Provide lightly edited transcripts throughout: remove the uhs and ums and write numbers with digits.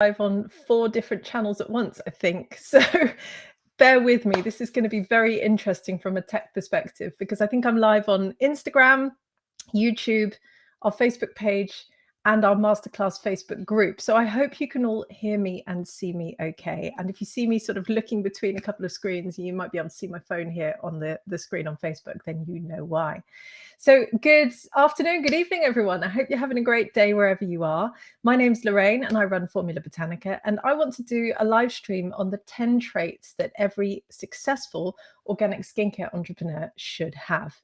live on 4 different channels at once, I think. So bear with me. This is going to be very interesting from a tech perspective because I think I'm live on Instagram, YouTube, our Facebook page, and our masterclass Facebook group. So I hope you can all hear me and see me okay. And if you see me sort of looking between a couple of screens, you might be able to see my phone here on the screen on Facebook, then you know why. So good afternoon, good evening, everyone. I hope you're having a great day wherever you are. My name's Lorraine and I run Formula Botanica, and I want to do a live stream on the 10 traits that every successful organic skincare entrepreneur should have.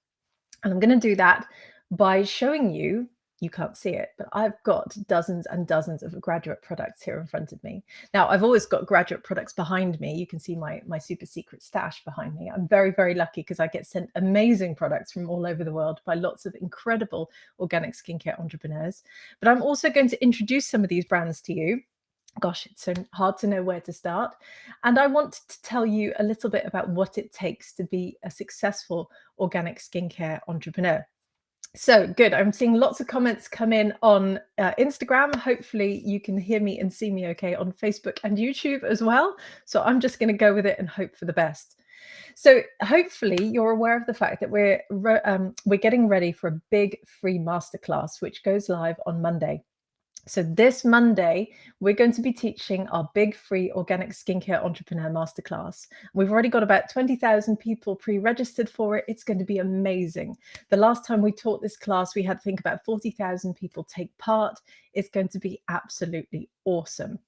And I'm going to do that by showing you, you can't see it, but I've got dozens and dozens of graduate products here in front of me. Now, I've always got graduate products behind me. You can see my super secret stash behind me. I'm very, very lucky because I get sent amazing products from all over the world by lots of incredible organic skincare entrepreneurs. But I'm also going to introduce some of these brands to you. Gosh, it's so hard to know where to start. And I want to tell you a little bit about what it takes to be a successful organic skincare entrepreneur. So good. I'm seeing lots of comments come in on Instagram. Hopefully you can hear me and see me okay on Facebook and YouTube as well. So I'm just going to go with it and hope for the best. So hopefully you're aware of the fact that we're getting ready for a big free masterclass, which goes live on Monday. So this Monday, we're going to be teaching our big free organic skincare entrepreneur masterclass. We've already got about 20,000 people pre-registered for it. It's going to be amazing. The last time we taught this class, we had, I think, about 40,000 people take part. It's going to be absolutely awesome.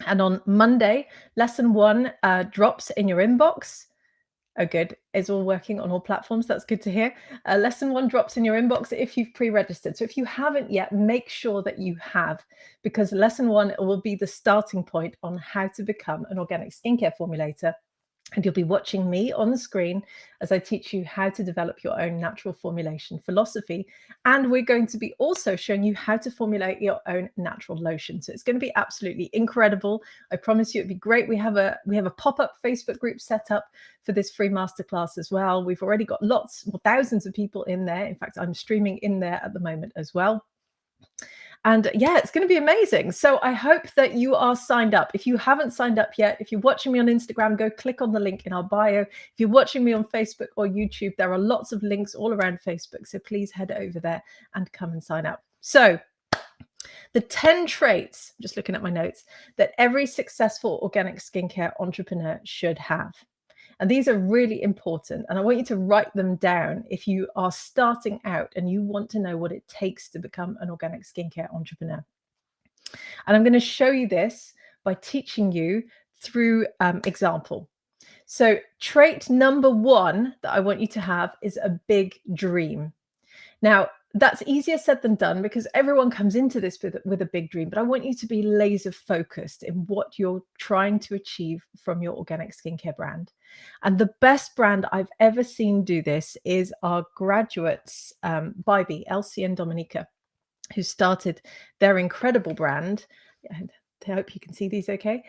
And on Monday, lesson 1 drops in your inbox. Oh, good. It's all working on all platforms. That's good to hear. Lesson 1 drops in your inbox if you've pre-registered. So if you haven't yet, make sure that you have, because lesson 1 will be the starting point on how to become an organic skincare formulator. And you'll be watching me on the screen as I teach you how to develop your own natural formulation philosophy. And we're going to be also showing you how to formulate your own natural lotion. So it's going to be absolutely incredible. I promise you it'd be great. We have a pop-up Facebook group set up for this free masterclass as well. We've already got thousands of people in there. In fact, I'm streaming in there at the moment as well. And yeah, it's going to be amazing. So I hope that you are signed up. If you haven't signed up yet, if you're watching me on Instagram, go click on the link in our bio. If you're watching me on Facebook or YouTube, there are lots of links all around Facebook. So please head over there and come and sign up. So the 10 traits, just looking at my notes, that every successful organic skincare entrepreneur should have. And these are really important. And I want you to write them down if you are starting out and you want to know what it takes to become an organic skincare entrepreneur. And I'm going to show you this by teaching you through example. So trait number 1 that I want you to have is a big dream. Now, that's easier said than done because everyone comes into this with a big dream, but I want you to be laser focused in what you're trying to achieve from your organic skincare brand. And the best brand I've ever seen do this is our graduates, Bybee, Elsie and Dominica, who started their incredible brand. I hope you can see these okay,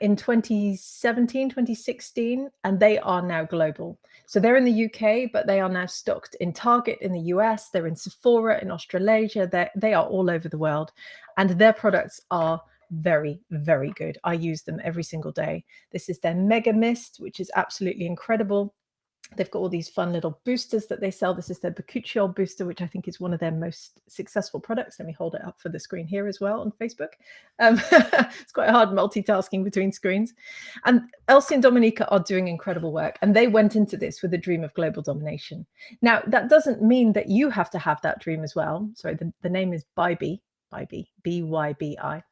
in 2017, 2016, and they are now global. So they're in the UK, but they are now stocked in Target in the US, they're in Sephora in Australasia, they are all over the world, and their products are very, very good. I use them every single day. This is their Mega Mist, which is absolutely incredible. They've got all these fun little boosters that they sell. This is their Bakuchiol booster, which I think is one of their most successful products. Let me hold it up for the screen here as well on Facebook. It's quite hard multitasking between screens. And Elsie and Dominica are doing incredible work. And they went into this with a dream of global domination. Now, that doesn't mean that you have to have that dream as well. Sorry, the name is Bybee, B-Y-B-I.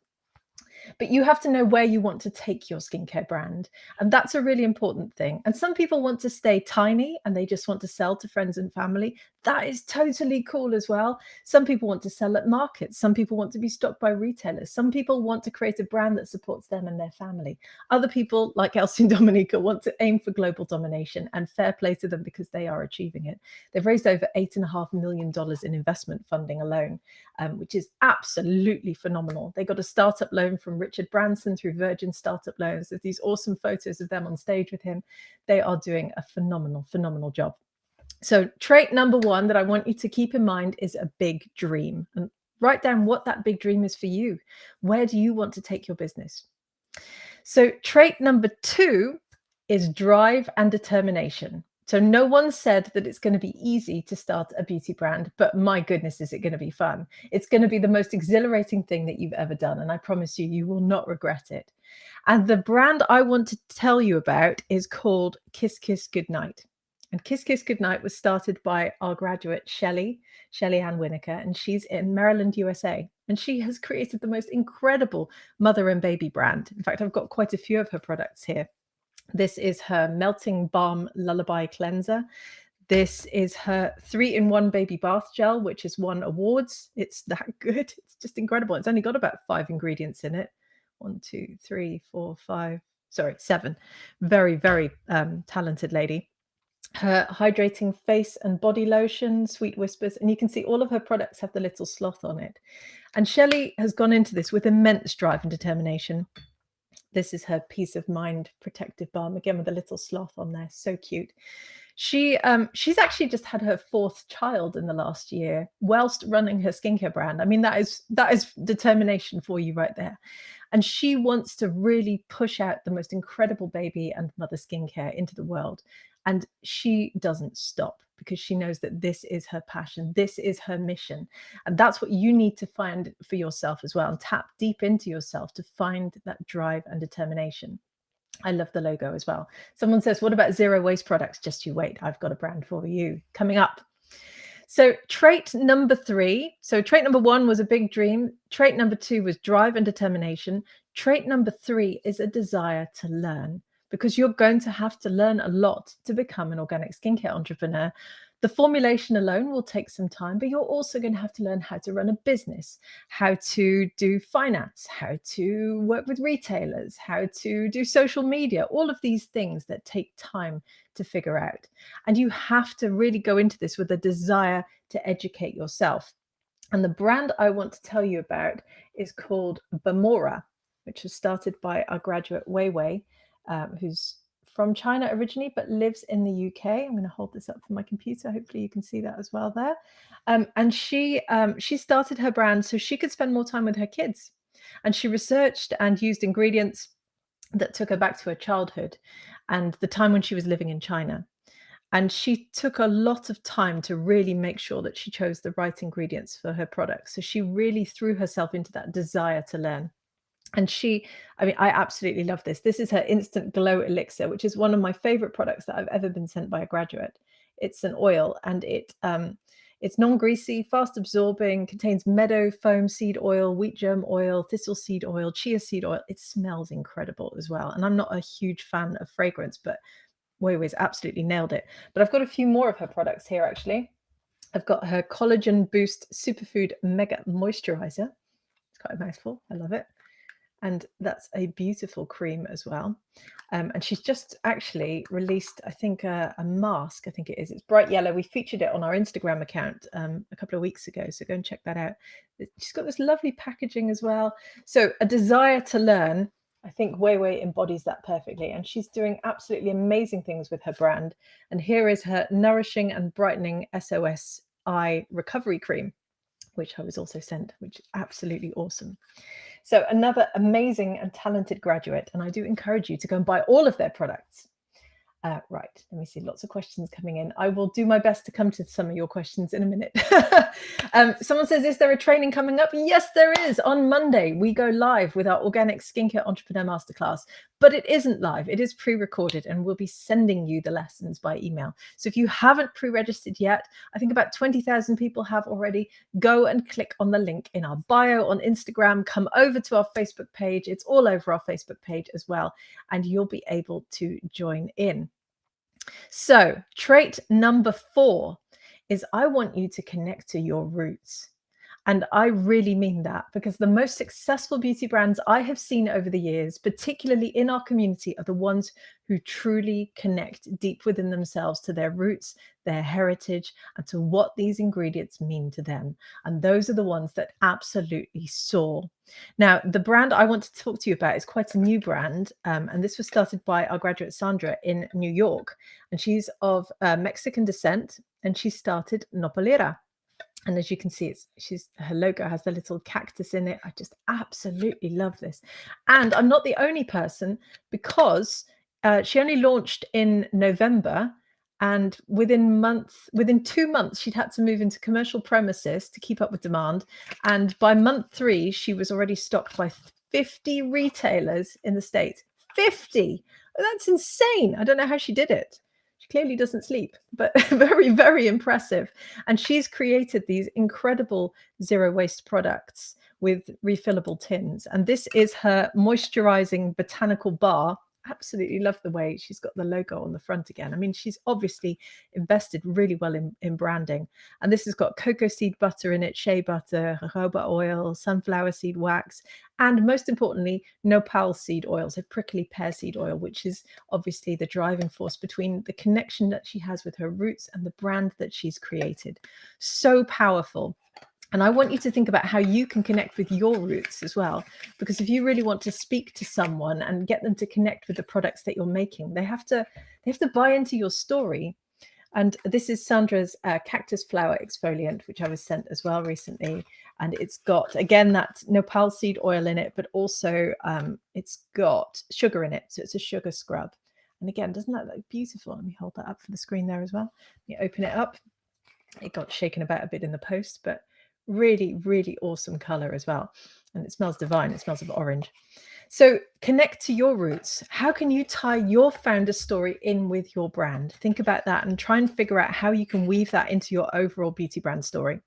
But you have to know where you want to take your skincare brand. And that's a really important thing. And some people want to stay tiny and they just want to sell to friends and family. That is totally cool as well. Some people want to sell at markets. Some people want to be stocked by retailers. Some people want to create a brand that supports them and their family. Other people, like Elsie and Dominica, want to aim for global domination, and fair play to them because they are achieving it. They've raised over $8.5 million in investment funding alone, which is absolutely phenomenal. They got a startup loan from Richard Branson through Virgin Startup Loans. There's these awesome photos of them on stage with him. They are doing a phenomenal job. So trait number 1 that I want you to keep in mind is a big dream. And Write down what that big dream is for you. Where do you want to take your business? So trait number 2 is drive and determination. So no one said that it's going to be easy to start a beauty brand, but my goodness, is it going to be fun? It's going to be the most exhilarating thing that you've ever done. And I promise you, you will not regret it. And the brand I want to tell you about is called Kiss Kiss Goodnight. And Kiss Kiss Goodnight was started by our graduate, Shelley Ann Winokur, and she's in Maryland, USA. And she has created the most incredible mother and baby brand. In fact, I've got quite a few of her products here. This is her Melting Balm Lullaby Cleanser. This is her 3-in-1 baby bath gel, which has won awards. It's that good. It's just incredible. It's only got about 5 ingredients in it. 1, 2, 3, 4, 5. Sorry, 7. Very, very talented lady. Her hydrating face and body lotion, Sweet Whispers, and you can see all of her products have the little sloth on it. And Shelley has gone into this with immense drive and determination. This is her Peace of Mind Protective Balm, again with a little sloth on there. So cute. She's actually just had her 4th child in the last year whilst running her skincare brand. I mean, that is determination for you right there. And she wants to really push out the most incredible baby and mother skincare into the world. And she doesn't stop because she knows that this is her passion. This is her mission. And that's what you need to find for yourself as well, and tap deep into yourself to find that drive and determination. I love the logo as well. Someone says, what about zero waste products? Just you wait. I've got a brand for you coming up. So trait number 3. So trait number 1 was a big dream. Trait number 2 was drive and determination. Trait number 3 is a desire to learn, because you're going to have to learn a lot to become an organic skincare entrepreneur. The formulation alone will take some time, but you're also going to have to learn how to run a business, how to do finance, how to work with retailers, how to do social media, all of these things that take time to figure out. And you have to really go into this with a desire to educate yourself. And the brand I want to tell you about is called Bamora, which was started by our graduate Wei Wei, who's from China originally, but lives in the UK. I'm going to hold this up for my computer. Hopefully you can see that as well there. And she started her brand so she could spend more time with her kids. And she researched and used ingredients that took her back to her childhood and the time when she was living in China. And she took a lot of time to really make sure that she chose the right ingredients for her products. So she really threw herself into that desire to learn. And I absolutely love this. This is her Instant Glow Elixir, which is one of my favorite products that I've ever been sent by a graduate. It's an oil, and it's non-greasy, fast absorbing, contains meadow foam seed oil, wheat germ oil, thistle seed oil, chia seed oil. It smells incredible as well. And I'm not a huge fan of fragrance, but Wei Wei's absolutely nailed it. But I've got a few more of her products here, actually. I've got her Collagen Boost Superfood Mega Moisturizer. It's quite a mouthful. I love it. And that's a beautiful cream as well. And she's just actually released, I think, a mask. I think it is. It's bright yellow. We featured it on our Instagram account a couple of weeks ago. So go and check that out. She's got this lovely packaging as well. So a desire to learn. I think Wei Wei embodies that perfectly. And she's doing absolutely amazing things with her brand. And here is her Nourishing and Brightening SOS Eye Recovery Cream, which I was also sent, which is absolutely awesome. So another amazing and talented graduate, and I do encourage you to go and buy all of their products. Right, let me see, lots of questions coming in. I will do my best to come to some of your questions in a minute. Someone says, is there a training coming up? Yes, there is. On Monday, we go live with our Organic Skincare Entrepreneur Masterclass, but it isn't live. It is pre-recorded, and we'll be sending you the lessons by email. So if you haven't pre-registered yet, I think about 20,000 people have already, go and click on the link in our bio on Instagram, come over to our Facebook page. It's all over our Facebook page as well, and you'll be able to join in. So trait number 4 is I want you to connect to your roots. And I really mean that, because the most successful beauty brands I have seen over the years, particularly in our community, are the ones who truly connect deep within themselves to their roots, their heritage, and to what these ingredients mean to them. And those are the ones that absolutely soar. Now, the brand I want to talk to you about is quite a new brand. And this was started by our graduate Sandra in New York. And she's of Mexican descent, and she started Nopalera. And as you can see, her logo has the little cactus in it. I just absolutely love this. And I'm not the only person, because she only launched in November, and within 2 months, she'd had to move into commercial premises to keep up with demand. And by month 3, she was already stocked by 50 retailers in the States. 50! That's insane. I don't know how she did it. She clearly doesn't sleep, but very, very impressive. And she's created these incredible zero waste products with refillable tins. And this is her moisturizing botanical bar. Absolutely love the way she's got the logo on the front again. I mean, she's obviously invested really well in branding. And this has got cocoa seed butter in it, shea butter, jojoba oil, sunflower seed wax, and most importantly, nopal seed oil, so prickly pear seed oil, which is obviously the driving force between the connection that she has with her roots and the brand that she's created. So powerful. And I want you to think about how you can connect with your roots as well, because if you really want to speak to someone and get them to connect with the products that you're making, they have to buy into your story. And this is Sandra's cactus flower exfoliant, which I was sent as well recently. And it's got, again, that nopal seed oil in it, but also it's got sugar in it. So it's a sugar scrub. And again, doesn't that look beautiful? Let me hold that up for the screen there as well. Let me open it up. It got shaken about a bit in the post, but really, really awesome color as well. And it smells divine. It smells of orange. So connect to your roots. How can you tie your founder story in with your brand? Think about that and try and figure out how you can weave that into your overall beauty brand story.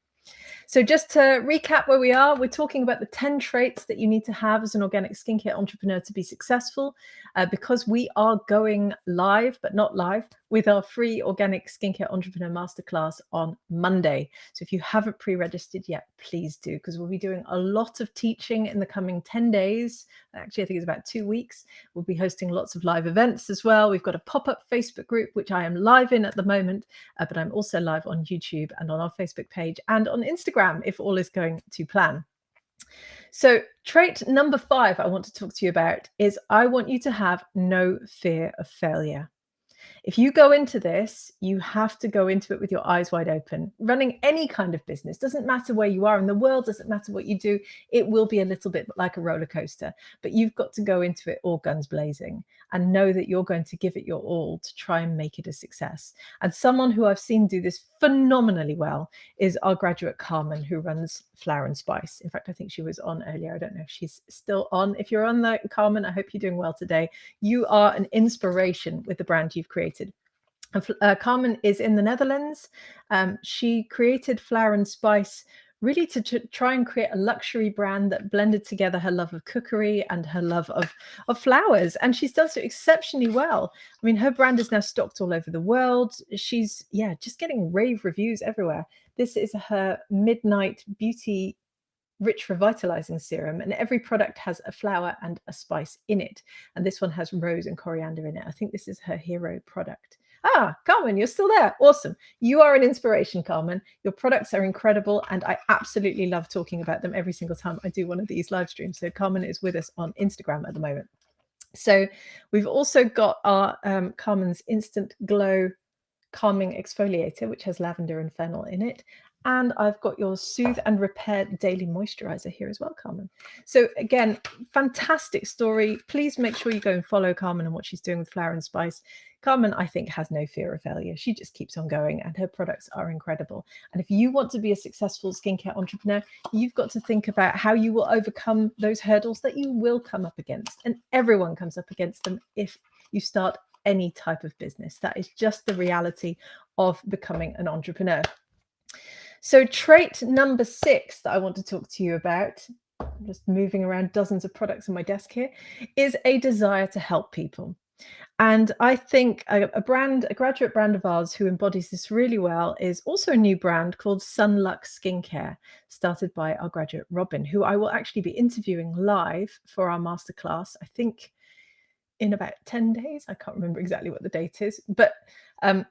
So just to recap where we are, we're talking about the 10 traits that you need to have as an organic skincare entrepreneur to be successful, because we are going live, but not live, with our free organic skincare entrepreneur masterclass on Monday. So if you haven't pre-registered yet, please do, because we'll be doing a lot of teaching in the coming 10 days. Actually, I think it's about 2 weeks. We'll be hosting lots of live events as well. We've got a pop-up Facebook group, which I am live in at the moment, but I'm also live on YouTube and on our Facebook page and on Instagram, if all is going to plan. So trait number 5 I want to talk to you about is I want you to have no fear of failure. If you go into this, you have to go into it with your eyes wide open. Running any kind of business, doesn't matter where you are in the world, doesn't matter what you do, it will be a little bit like a roller coaster, but you've got to go into it all guns blazing and know that you're going to give it your all to try and make it a success. And someone who I've seen do this phenomenally well is our graduate Carmen, who runs Flower and Spice. In fact, I think she was on earlier. I don't know if she's still on. If you're on there, Carmen, I hope you're doing well today. You are an inspiration with the brand you've created. Carmen is in the Netherlands. She created Flower and Spice really to try and create a luxury brand that blended together her love of cookery and her love of flowers. And she's done so exceptionally well. I mean, her brand is now stocked all over the world. She's, just getting rave reviews everywhere. This is her Midnight Beauty Rich Revitalizing Serum, and every product has a flower and a spice in it. And this one has rose and coriander in it. I think this is her hero product. Carmen, you're still there. Awesome. You are an inspiration, Carmen. Your products are incredible, and I absolutely love talking about them every single time I do one of these live streams. So Carmen is with us on Instagram at the moment. So we've also got our Carmen's Instant Glow Calming Exfoliator, which has lavender and fennel in it. And I've got your Soothe and Repair Daily Moisturizer here as well, Carmen. So again, fantastic story. Please make sure you go and follow Carmen and what she's doing with Flower and Spice. Carmen, I think, has no fear of failure. She just keeps on going, and her products are incredible. And if you want to be a successful skincare entrepreneur, you've got to think about how you will overcome those hurdles that you will come up against. And everyone comes up against them if you start any type of business. That is just the reality of becoming an entrepreneur. So trait number 6 that I want to talk to you about, I'm just moving around dozens of products on my desk here, is a desire to help people. And I think a graduate brand of ours who embodies this really well is also a new brand called Sunlux Skincare, started by our graduate Robin, who I will actually be interviewing live for our masterclass, I think in about 10 days. I can't remember exactly what the date is, but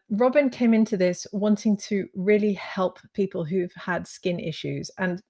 Robin came into this wanting to really help people who've had skin issues. And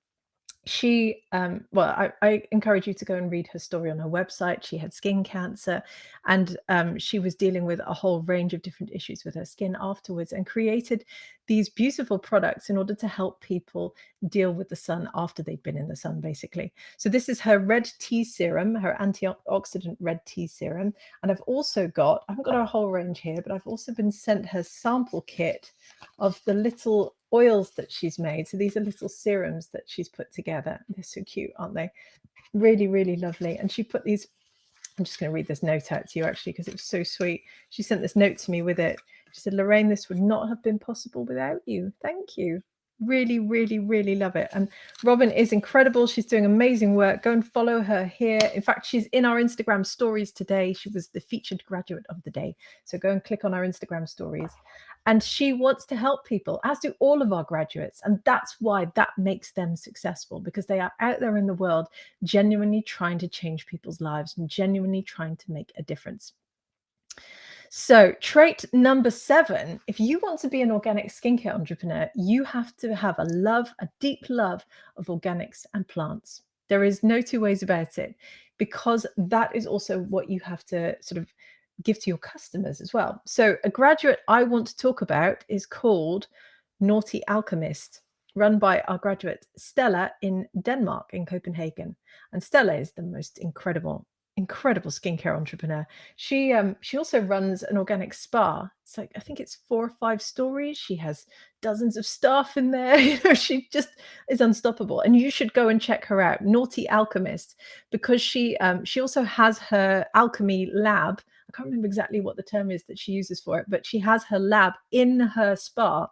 She well, I encourage you to go and read her story on her website. She had skin cancer, and she was dealing with a whole range of different issues with her skin afterwards, and created these beautiful products in order to help people deal with the sun after they've been in the sun, basically. So this is her red tea serum, her antioxidant red tea serum. And I haven't got her whole range here, but I've also been sent her sample kit of the little oils that she's made. So these are little serums that she's put together. They're so cute, aren't they? Really, really lovely. And she put these, I'm just going to read this note out to you actually, because it was so sweet. She sent this note to me with it. She said, Lorraine, this would not have been possible without you. Thank you. Really, really, really love it. And Robin is incredible. She's doing amazing work. Go and follow her here. In fact, she's in our Instagram stories today. She was the featured graduate of the day. So go and click on our Instagram stories. And she wants to help people, as do all of our graduates. And that's why that makes them successful, because they are out there in the world genuinely trying to change people's lives and genuinely trying to make a difference. So, trait number 7, if you want to be an organic skincare entrepreneur, you have to have a deep love of organics and plants. There is no two ways about it, because that is also what you have to sort of give to your customers as well. So, a graduate I want to talk about is called Naughty Alchemist, run by our graduate Stella in Denmark, in Copenhagen. And Stella is the most incredible skincare entrepreneur. She also runs an organic spa. It's like, I think it's 4 or 5 stories. She has dozens of staff in there. She just is unstoppable. And you should go and check her out, Naughty Alchemist, because she also has her alchemy lab. I can't remember exactly what the term is that she uses for it, but she has her lab in her spa.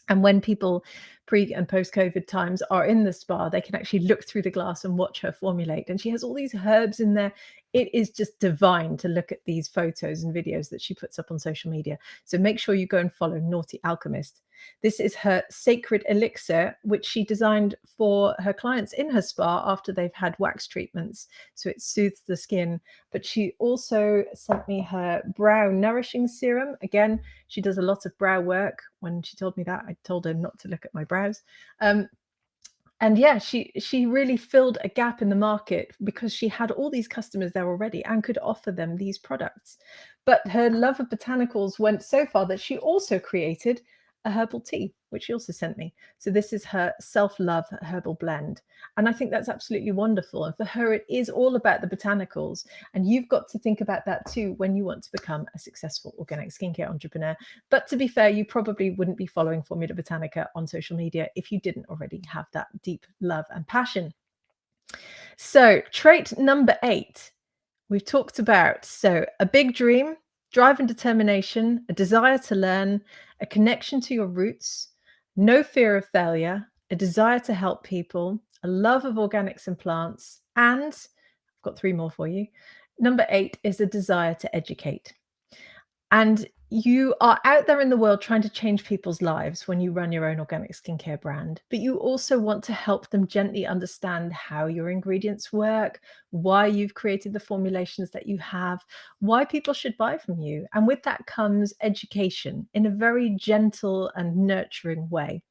And when people pre and post COVID times are in the spa, they can actually look through the glass and watch her formulate. And she has all these herbs in there. It is just divine to look at these photos and videos that she puts up on social media. So make sure you go and follow Naughty Alchemist. This is her sacred elixir, which she designed for her clients in her spa after they've had wax treatments. So it soothes the skin. But she also sent me her brow nourishing serum. Again, she does a lot of brow work. When she told me that, I told her not to look at my brows. And yeah, she really filled a gap in the market because she had all these customers there already and could offer them these products. But her love of botanicals went so far that she also created a herbal tea, which she also sent me. So this is her self-love herbal blend. And I think that's absolutely wonderful. And for her, it is all about the botanicals. And you've got to think about that too when you want to become a successful organic skincare entrepreneur. But to be fair, you probably wouldn't be following Formula Botanica on social media if you didn't already have that deep love and passion. So trait number 8, we've talked about. So a big dream, drive and determination, a desire to learn, a connection to your roots, no fear of failure, a desire to help people, a love of organics and plants, and I've got 3 more for you. Number 8 is a desire to educate. And you are out there in the world trying to change people's lives when you run your own organic skincare brand, but you also want to help them gently understand how your ingredients work, why you've created the formulations that you have, why people should buy from you. And with that comes education in a very gentle and nurturing way.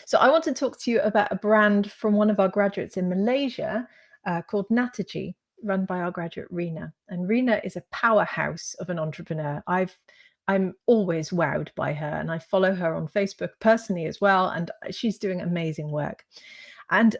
So I want to talk to you about a brand from one of our graduates in Malaysia called Nataji, run by our graduate Rena. And Rena is a powerhouse of an entrepreneur. I'm always wowed by her, and I follow her on Facebook personally as well, and she's doing amazing work. And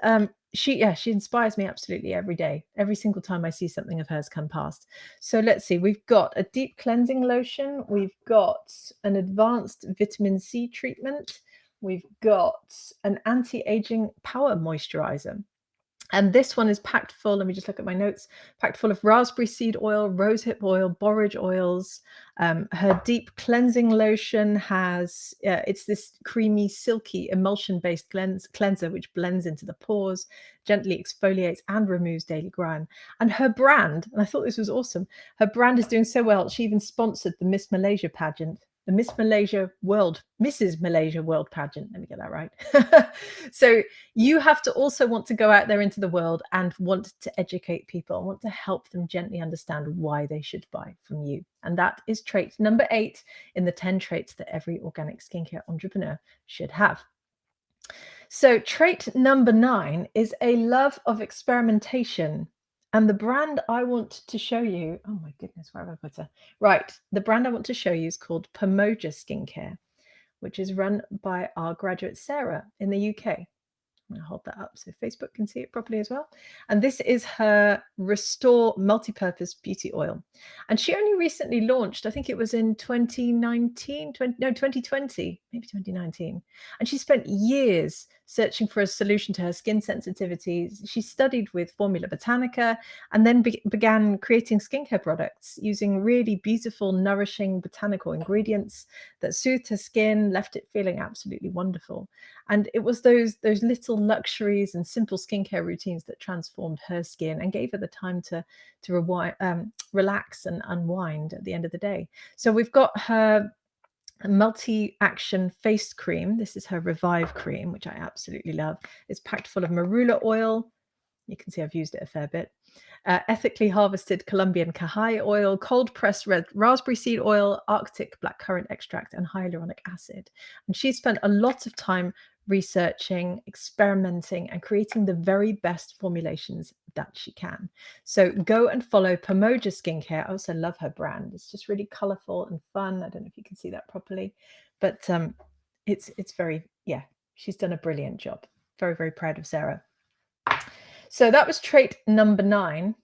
she inspires me absolutely every day. Every single time I see something of hers come past. So let's see, we've got a deep cleansing lotion, we've got an advanced vitamin C treatment, we've got an anti-aging power moisturizer. And this one is packed full, let me just look at my notes, packed full of raspberry seed oil, rosehip oil, borage oils. Her deep cleansing lotion has, it's this creamy, silky, emulsion-based cleanser which blends into the pores, gently exfoliates and removes daily grime. And her brand, and I thought this was awesome, her brand is doing so well, she even sponsored the Miss Malaysia pageant. The Mrs. Malaysia World pageant. Let me get that right. So you have to also want to go out there into the world and want to educate people, want to help them gently understand why they should buy from you. And that is trait number 8 in the 10 traits that every organic skincare entrepreneur should have. So trait number 9 is a love of experimentation. And the brand I want to show you, oh my goodness, where have I put her? Right, the brand I want to show you is called Pomoja Skincare, which is run by our graduate Sarah in the UK. I'm going to hold that up so Facebook can see it properly as well. And this is her Restore Multi-Purpose Beauty Oil. And she only recently launched, I think it was in 2019, 2020, maybe 2019. And she spent years searching for a solution to her skin sensitivities. She studied with Formula Botanica and then began creating skincare products using really beautiful, nourishing botanical ingredients that soothed her skin, left it feeling absolutely wonderful. And it was those little luxuries and simple skincare routines that transformed her skin and gave her the time to relax and unwind at the end of the day. So we've got her multi-action face cream. This is her Revive cream, which I absolutely love. It's packed full of marula oil. You can see I've used it a fair bit. Ethically harvested Colombian cajay oil, cold pressed red raspberry seed oil, Arctic blackcurrant extract, and hyaluronic acid. And she spent a lot of time researching, experimenting, and creating the very best formulations that she can. So go and follow Pomoja Skincare. I also love her brand. It's just really colorful and fun. I don't know if you can see that properly, but it's very, yeah, she's done a brilliant job. Very, very proud of Sarah. So that was trait number 9.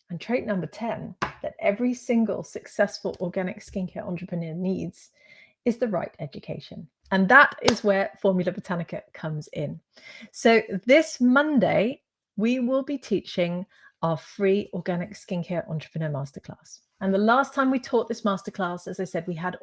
And trait number 10 that every single successful organic skincare entrepreneur needs is the right education. And that is where Formula Botanica comes in. So this Monday, we will be teaching our free organic skincare entrepreneur masterclass. And the last time we taught this masterclass, as I said, we had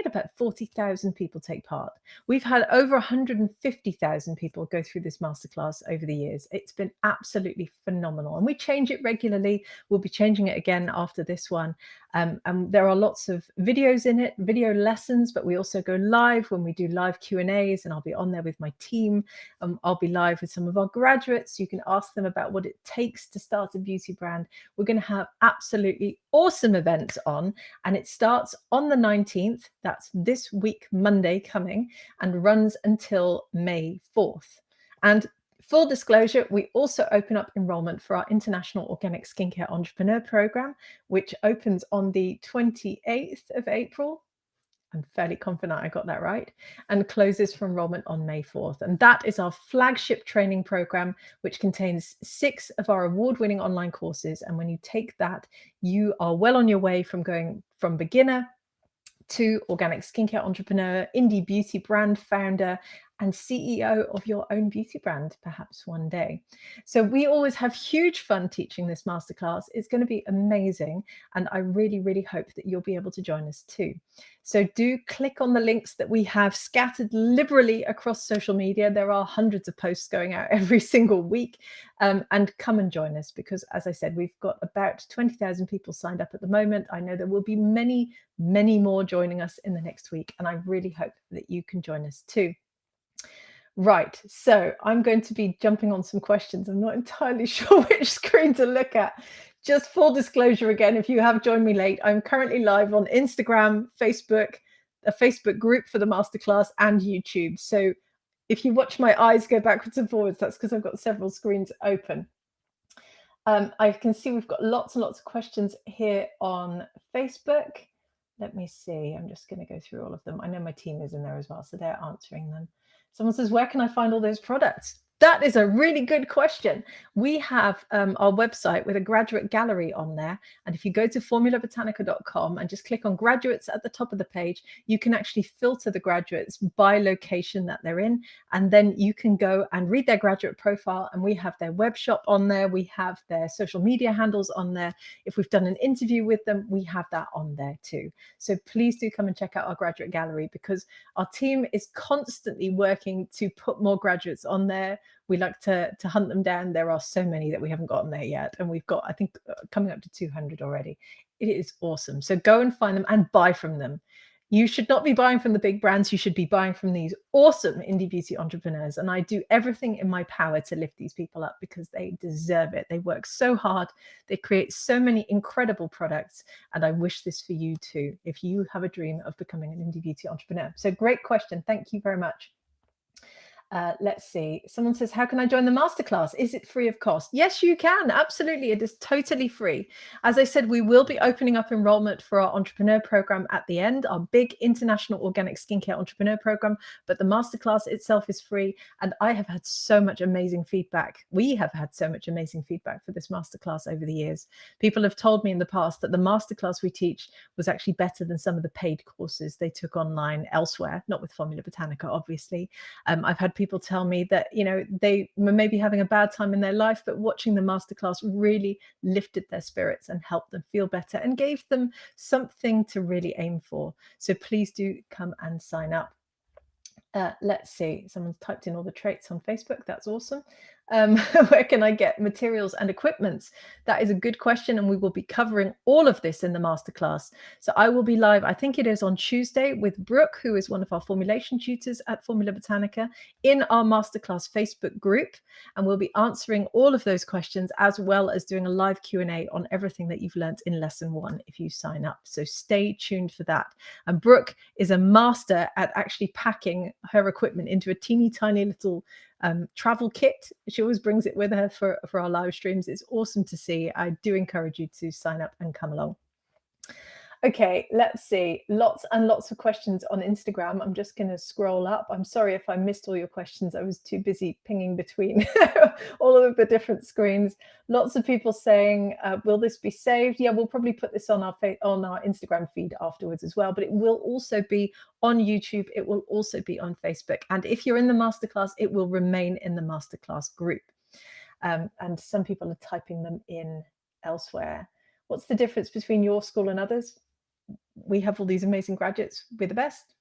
about 40,000 people take part. We've had over 150,000 people go through this masterclass over the years. It's been absolutely phenomenal. And we change it regularly. We'll be changing it again after this one. And there are lots of videos in it, video lessons, but we also go live when we do live Q&As, and I'll be on there with my team. I'll be live with some of our graduates. You can ask them about what it takes to start a beauty brand. We're going to have absolutely awesome events on, and it starts on the 19th. That's this week, Monday coming, and runs until May 4th. And full disclosure, we also open up enrollment for our International Organic Skincare Entrepreneur Program, which opens on the 28th of April. I'm fairly confident I got that right, and closes for enrollment on May 4th. And that is our flagship training program, which contains 6 of our award-winning online courses. And when you take that, you are well on your way from going from beginner to organic skincare entrepreneur, indie beauty brand founder, and CEO of your own beauty brand, perhaps one day. So we always have huge fun teaching this masterclass. It's going to be amazing. And I really, really hope that you'll be able to join us too. So do click on the links that we have scattered liberally across social media. There are hundreds of posts going out every single week. And come and join us because, as I said, we've got about 20,000 people signed up at the moment. I know there will be many, many more joining us in the next week. And I really hope that you can join us too. Right, so I'm going to be jumping on some questions. I'm not entirely sure which screen to look at. Just full disclosure again, if you have joined me late, I'm currently live on Instagram, Facebook, a Facebook group for the masterclass, and YouTube. So if you watch my eyes go backwards and forwards, that's because I've got several screens open. I can see we've got lots and lots of questions here on Facebook. Let me see. I'm just going to go through all of them. I know my team is in there as well, so they're answering them. Someone says, where can I find all those products? That is a really good question. We have our website with a graduate gallery on there. And if you go to formulabotanica.com and just click on graduates at the top of the page, you can actually filter the graduates by location that they're in. And then you can go and read their graduate profile. And we have their web shop on there. We have their social media handles on there. If we've done an interview with them, we have that on there too. So please do come and check out our graduate gallery because our team is constantly working to put more graduates on there. We like to hunt them down. There are so many that we haven't gotten there yet. And we've got, I think, coming up to 200 already. It is awesome. So go and find them and buy from them. You should not be buying from the big brands. You should be buying from these awesome indie beauty entrepreneurs. And I do everything in my power to lift these people up because they deserve it. They work so hard. They create so many incredible products. And I wish this for you too, if you have a dream of becoming an indie beauty entrepreneur. So great question. Thank you very much. Let's see. Someone says, how can I join the masterclass? Is it free of cost? Yes, you can. Absolutely. It is totally free. As I said, we will be opening up enrollment for our entrepreneur program at the end, our big international organic skincare entrepreneur program. But the masterclass itself is free. And I have had so much amazing feedback. We have had so much amazing feedback for this masterclass over the years. People have told me in the past that the masterclass we teach was actually better than some of the paid courses they took online elsewhere, not with Formula Botanica, obviously. I've had people tell me that, they were maybe having a bad time in their life, but watching the masterclass really lifted their spirits and helped them feel better and gave them something to really aim for. So please do come and sign up. Let's see, someone's typed in all the traits on Facebook. That's awesome. Where can I get materials and equipments? That is a good question, and we will be covering all of this in the masterclass. So I will be live, I think it is on Tuesday, with Brooke, who is one of our formulation tutors at Formula Botanica, in our masterclass Facebook group, and we'll be answering all of those questions, as well as doing a live Q&A on everything that you've learnt in lesson 1 if you sign up. So stay tuned for that. And Brooke is a master at actually packing her equipment into a teeny tiny little travel kit. She always brings it with her for our live streams. It's awesome to see. I do encourage you to sign up and come along. Okay, let's see. Lots and lots of questions on Instagram. I'm just going to scroll up. I'm sorry if I missed all your questions. I was too busy pinging between all of the different screens. Lots of people saying, will this be saved? Yeah, we'll probably put this on our Instagram feed afterwards as well, but it will also be on YouTube. It will also be on Facebook. And if you're in the masterclass, it will remain in the masterclass group. And some people are typing them in elsewhere. What's the difference between your school and others? We have all these amazing graduates. We're the best.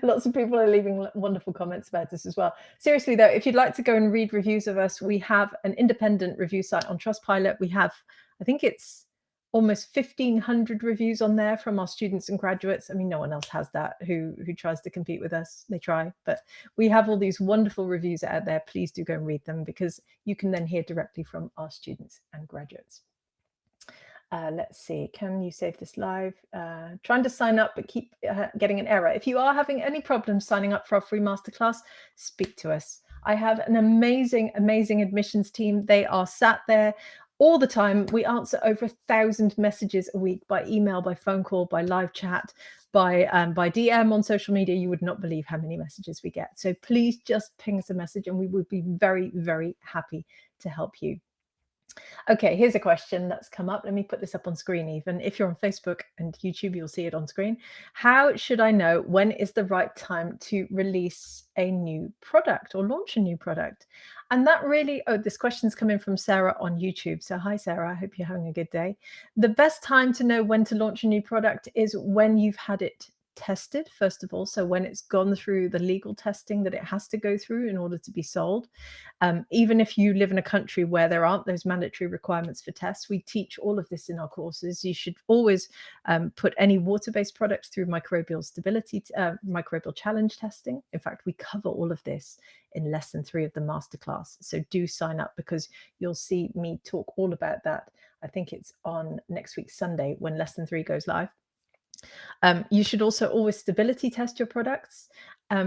Lots of people are leaving wonderful comments about this as well. Seriously, though, if you'd like to go and read reviews of us, we have an independent review site on Trustpilot. We have, I think it's almost 1,500 reviews on there from our students and graduates. I mean, no one else has that who tries to compete with us. They try, but we have all these wonderful reviews out there. Please do go and read them, because you can then hear directly from our students and graduates. Let's see, can you save this live? Trying to sign up, but keep getting an error. If you are having any problems signing up for our free masterclass, speak to us. I have an amazing, amazing admissions team. They are sat there all the time. We answer over 1,000 messages a week by email, by phone call, by live chat, by DM on social media. You would not believe how many messages we get. So please just ping us a message and we would be very, very happy to help you. Okay, here's a question that's come up. Let me put this up on screen even. If you're on Facebook and YouTube, you'll see it on screen. How should I know when is the right time to release a new product or launch a new product? And that really, this question's come in from Sarah on YouTube. So hi, Sarah, I hope you're having a good day. The best time to know when to launch a new product is when you've had it tested, first of all. So when it's gone through the legal testing that it has to go through in order to be sold. Even if you live in a country where there aren't those mandatory requirements for tests, we teach all of this in our courses. You should always put any water-based products through microbial stability, microbial challenge testing. In fact, we cover all of this in lesson 3 of the masterclass. So do sign up, because you'll see me talk all about that. I think it's on next week, Sunday, when lesson 3 goes live. You should also always stability test your products,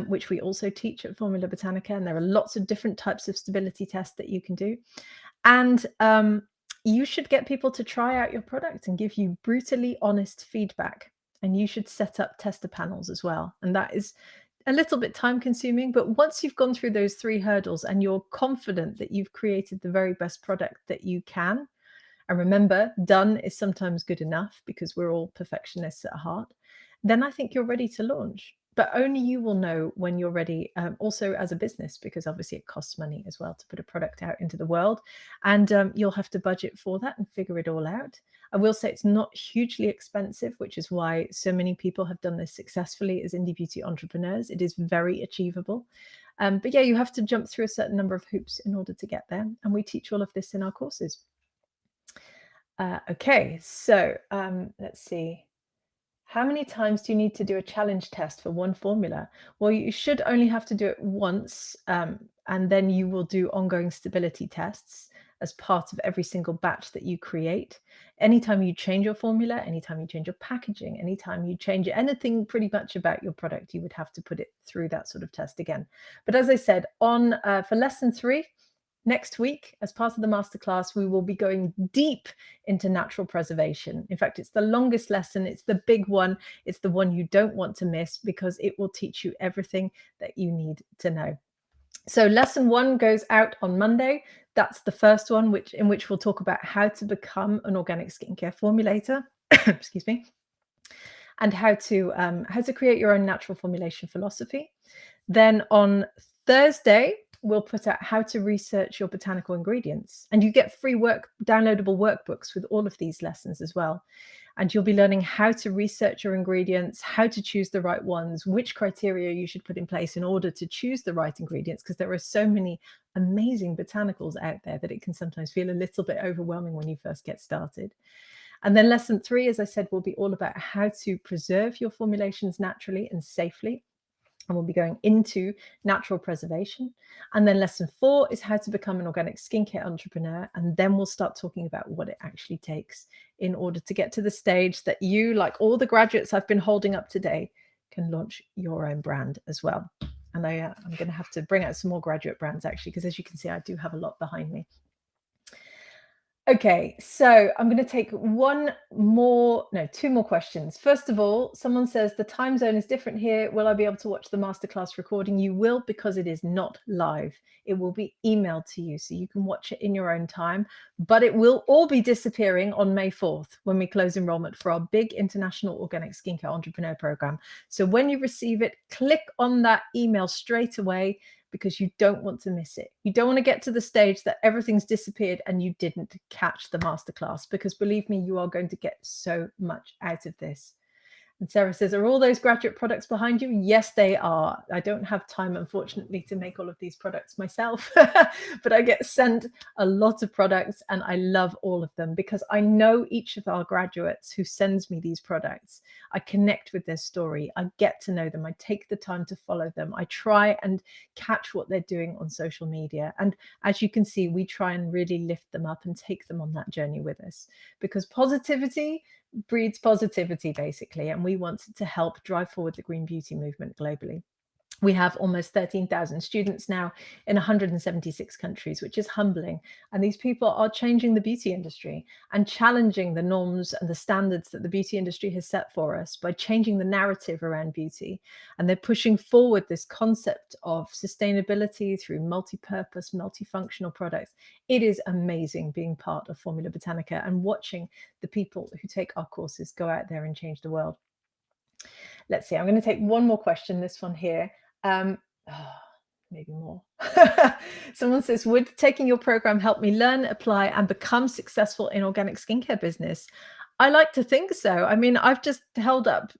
which we also teach at Formula Botanica. And there are lots of different types of stability tests that you can do. And you should get people to try out your product and give you brutally honest feedback. And you should set up tester panels as well. And that is a little bit time consuming, but once you've gone through those 3 hurdles and you're confident that you've created the very best product that you can, and remember, done is sometimes good enough, because we're all perfectionists at heart, then I think you're ready to launch. But only you will know when you're ready, also as a business, because obviously it costs money as well to put a product out into the world. And you'll have to budget for that and figure it all out. I will say it's not hugely expensive, which is why so many people have done this successfully as indie beauty entrepreneurs. It is very achievable. But yeah, you have to jump through a certain number of hoops in order to get there. And we teach all of this in our courses. Okay, so let's see. How many times do you need to do a challenge test for one formula? Well, you should only have to do it once, and then you will do ongoing stability tests. as part of every single batch that you create. Anytime you change your formula, anytime you change your packaging, anytime you change anything pretty much about your product, you would have to put it through that sort of test again. But as I said, on for lesson 3, next week, as part of the masterclass, we will be going deep into natural preservation. In fact, it's the longest lesson. It's the big one. It's the one you don't want to miss because it will teach you everything that you need to know. So lesson 1 goes out on Monday. That's the first one, in which we'll talk about how to become an organic skincare formulator. Excuse me. And how to create your own natural formulation philosophy. Then on Thursday, we'll put out how to research your botanical ingredients. And you get free downloadable workbooks with all of these lessons as well. And you'll be learning how to research your ingredients, how to choose the right ones, which criteria you should put in place in order to choose the right ingredients, because there are so many amazing botanicals out there that it can sometimes feel a little bit overwhelming when you first get started. And then lesson 3, as I said, will be all about how to preserve your formulations naturally and safely. And we'll be going into natural preservation. And then lesson 4 is how to become an organic skincare entrepreneur. And then we'll start talking about what it actually takes in order to get to the stage that you, like all the graduates I've been holding up today, can launch your own brand as well. And I'm going to have to bring out some more graduate brands, actually, because as you can see, I do have a lot behind me. Okay, so I'm going to take two more questions. First of all, someone says the time zone is different here. Will I be able to watch the masterclass recording? You will, because it is not live. It will be emailed to you, so you can watch it in your own time. But it will all be disappearing on May 4th when we close enrollment for our big International Organic Skincare Entrepreneur Program. So when you receive it, click on that email straight away, because you don't want to miss it. You don't want to get to the stage that everything's disappeared and you didn't catch the masterclass, because believe me, you are going to get so much out of this. And Sarah says, are all those graduate products behind you? Yes, they are. I don't have time, unfortunately, to make all of these products myself, but I get sent a lot of products and I love all of them because I know each of our graduates who sends me these products. I connect with their story. I get to know them. I take the time to follow them. I try and catch what they're doing on social media. And as you can see, we try and really lift them up and take them on that journey with us, because positivity breeds positivity, basically, and we want to help drive forward the green beauty movement globally. We have almost 13,000 students now in 176 countries, which is humbling. And these people are changing the beauty industry and challenging the norms and the standards that the beauty industry has set for us by changing the narrative around beauty. And they're pushing forward this concept of sustainability through multi-purpose, multifunctional products. It is amazing being part of Formula Botanica and watching the people who take our courses go out there and change the world. Let's see, I'm going to take one more question, this one here. Maybe more. Someone says, would taking your program help me learn, apply, and become successful in organic skincare business? I like to think so. I mean, I've just held up,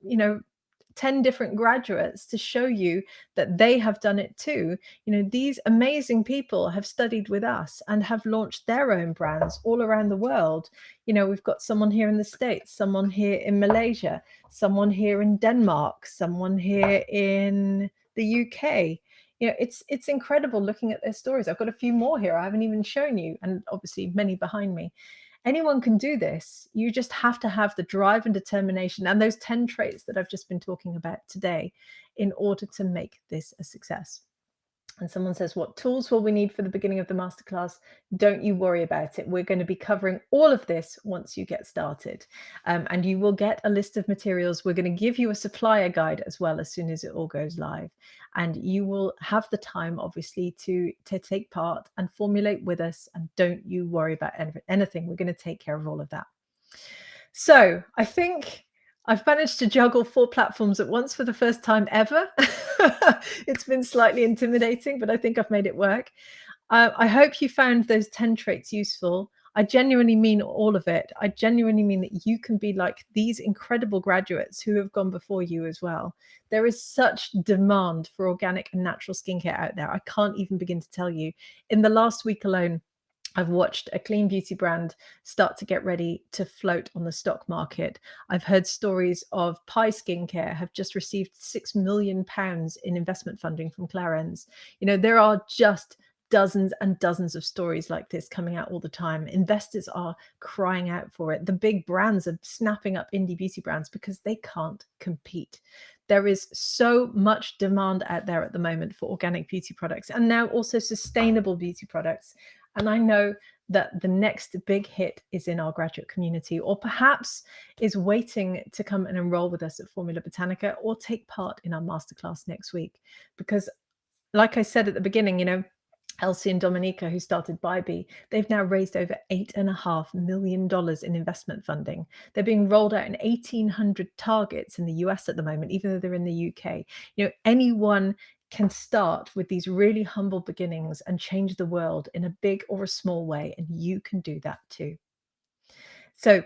10 different graduates to show you that they have done it too. These amazing people have studied with us and have launched their own brands all around the world. We've got someone here in the States, someone here in Malaysia, someone here in Denmark, someone here in the UK. It's incredible looking at their stories. I've got a few more here I haven't even shown you, and obviously many behind me. Anyone can do this. You just have to have the drive and determination and those 10 traits that I've just been talking about today in order to make this a success. And someone says, what tools will we need for the beginning of the masterclass? Don't you worry about it. We're going to be covering all of this once you get started. And you will get a list of materials. We're going to give you a supplier guide as well as soon as it all goes live. And you will have the time, obviously, to take part and formulate with us. And don't you worry about anything. We're going to take care of all of that. So I think I've managed to juggle 4 platforms at once for the first time ever. It's been slightly intimidating, but I think I've made it work. I hope you found those 10 traits useful. I genuinely mean all of it. I genuinely mean that you can be like these incredible graduates who have gone before you as well. There is such demand for organic and natural skincare out there. I can't even begin to tell you. In the last week alone, I've watched a clean beauty brand start to get ready to float on the stock market. I've heard stories of Pi Skincare have just received £6 million in investment funding from Clarins. There are just dozens and dozens of stories like this coming out all the time. Investors are crying out for it. The big brands are snapping up indie beauty brands because they can't compete. There is so much demand out there at the moment for organic beauty products, and now also sustainable beauty products. And I know that the next big hit is in our graduate community, or perhaps is waiting to come and enroll with us at Formula Botanica or take part in our masterclass next week. Because, like I said at the beginning, Elsie and Dominica, who started BuyBee, they've now raised over $8.5 million in investment funding. They're being rolled out in 1,800 targets in the US at the moment, even though they're in the UK. Anyone can start with these really humble beginnings and change the world in a big or a small way, and you can do that too. So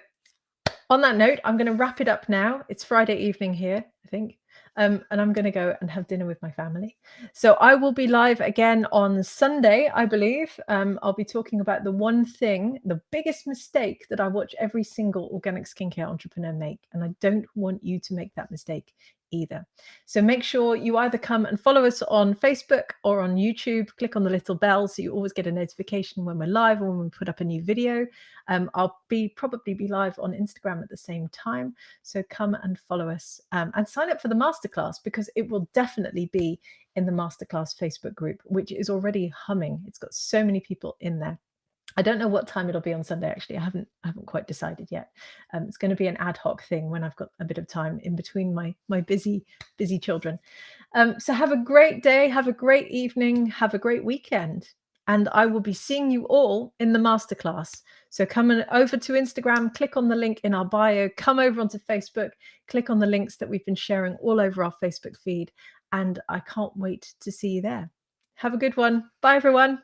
on that note, I'm going to wrap it up now. It's Friday evening here, I think. And I'm going to go and have dinner with my family. So I will be live again on Sunday, I believe. I'll be talking about the one thing, the biggest mistake that I watch every single organic skincare entrepreneur make. And I don't want you to make that mistake either. So make sure you either come and follow us on Facebook or on YouTube. Click on the little bell so you always get a notification when we're live or when we put up a new video. I'll probably be live on Instagram at the same time. So come and follow us and sign up for the masterclass, because it will definitely be in the masterclass Facebook group, which is already humming. It's got so many people in there. I don't know what time it'll be on Sunday, actually. I haven't quite decided yet. It's going to be an ad hoc thing when I've got a bit of time in between my busy children. So have a great day, have a great evening, have a great weekend. And I will be seeing you all in the masterclass. So come over to Instagram, click on the link in our bio, come over onto Facebook, click on the links that we've been sharing all over our Facebook feed. And I can't wait to see you there. Have a good one. Bye, everyone.